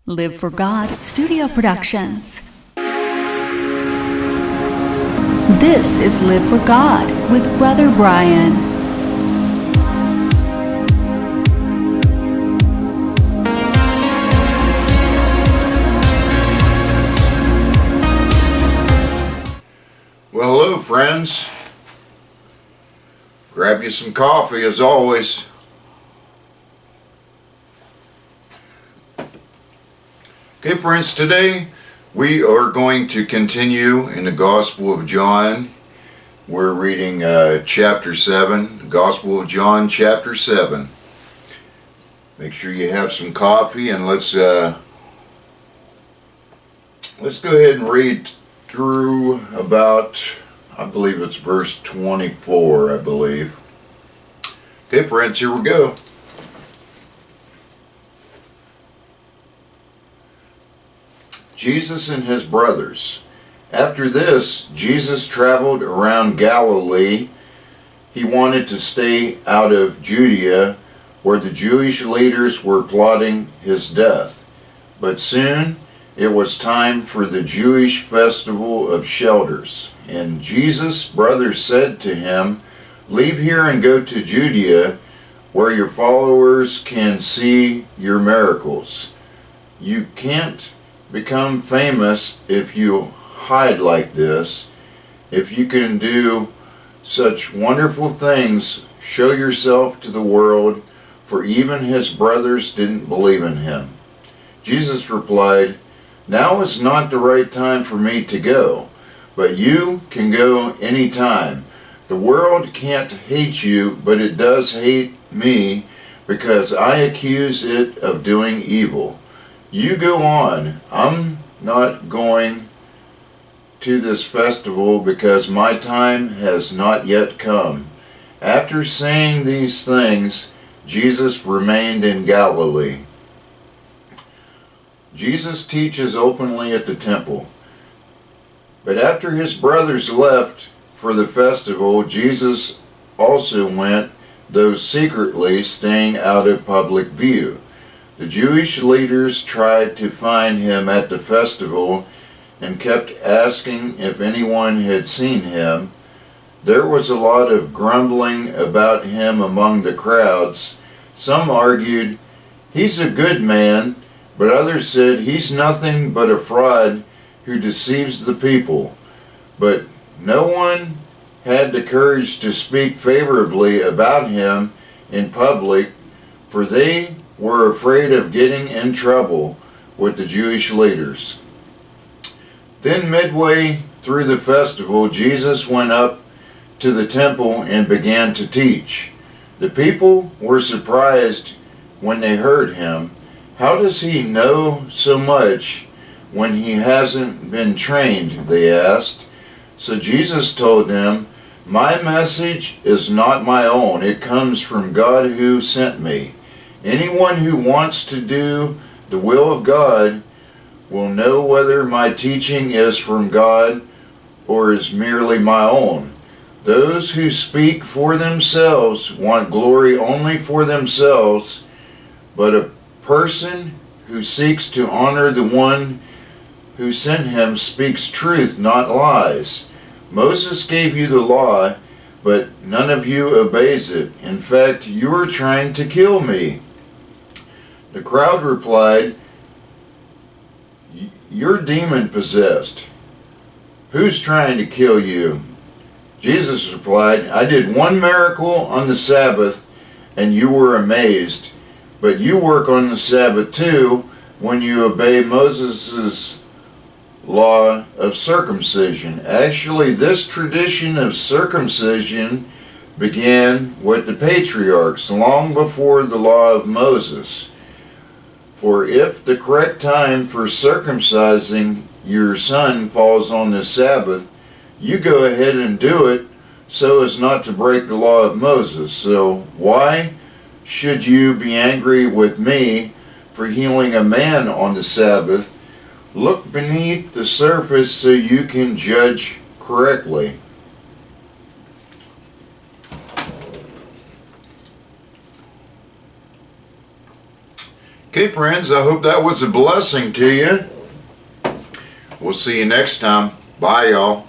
Live for God Studio Productions. This is Live for God with Brother Brian. Well, hello friends. Grab you some coffee as always. Okay friends, today we are going to continue in the Gospel of John. We're reading chapter 7, Gospel of John chapter 7. Make sure you have some coffee and let's go ahead and read through about, I believe it's verse 24, I believe. Okay friends, here we go. Jesus and his brothers. After this, Jesus traveled around Galilee. He wanted to stay out of Judea, where the Jewish leaders were plotting his death. But soon it was time for the Jewish festival of shelters. And Jesus' brothers said to him, "Leave here and go to Judea, where your followers can see your miracles. You can't become famous if you hide like this. If you can do such wonderful things, show yourself to the world," for even his brothers didn't believe in him. Jesus replied, "Now is not the right time for me to go, but you can go any time. The world can't hate you, but it does hate me because I accuse it of doing evil. You go on. I'm not going to this festival because my time has not yet come." After saying these things, Jesus remained in Galilee. Jesus teaches openly at the temple. But after his brothers left for the festival, Jesus also went, though secretly, staying out of public view. The Jewish leaders tried to find him at the festival and kept asking if anyone had seen him. There was a lot of grumbling about him among the crowds. Some argued, "He's a good man," but others said, "He's nothing but a fraud who deceives the people." But no one had the courage to speak favorably about him in public, for they were afraid of getting in trouble with the Jewish leaders. Then midway through the festival, Jesus went up to the temple and began to teach. The people were surprised when they heard him. "How does he know so much when he hasn't been trained?" they asked. So Jesus told them, "My message is not my own. It comes from God who sent me. Anyone who wants to do the will of God will know whether my teaching is from God or is merely my own. Those who speak for themselves want glory only for themselves, but a person who seeks to honor the one who sent him speaks truth, not lies. Moses gave you the law, but none of you obeys it. In fact, you are trying to kill me." The crowd replied, "You're demon-possessed. Who's trying to kill you?" Jesus replied, "I did one miracle on the Sabbath, and you were amazed. But you work on the Sabbath too when you obey Moses' law of circumcision." Actually, this tradition of circumcision began with the patriarchs long before the law of Moses. For if the correct time for circumcising your son falls on the Sabbath, you go ahead and do it so as not to break the law of Moses. So why should you be angry with me for healing a man on the Sabbath? Look beneath the surface so you can judge correctly. Okay, friends, I hope that was a blessing to you. We'll see you next time. Bye, y'all.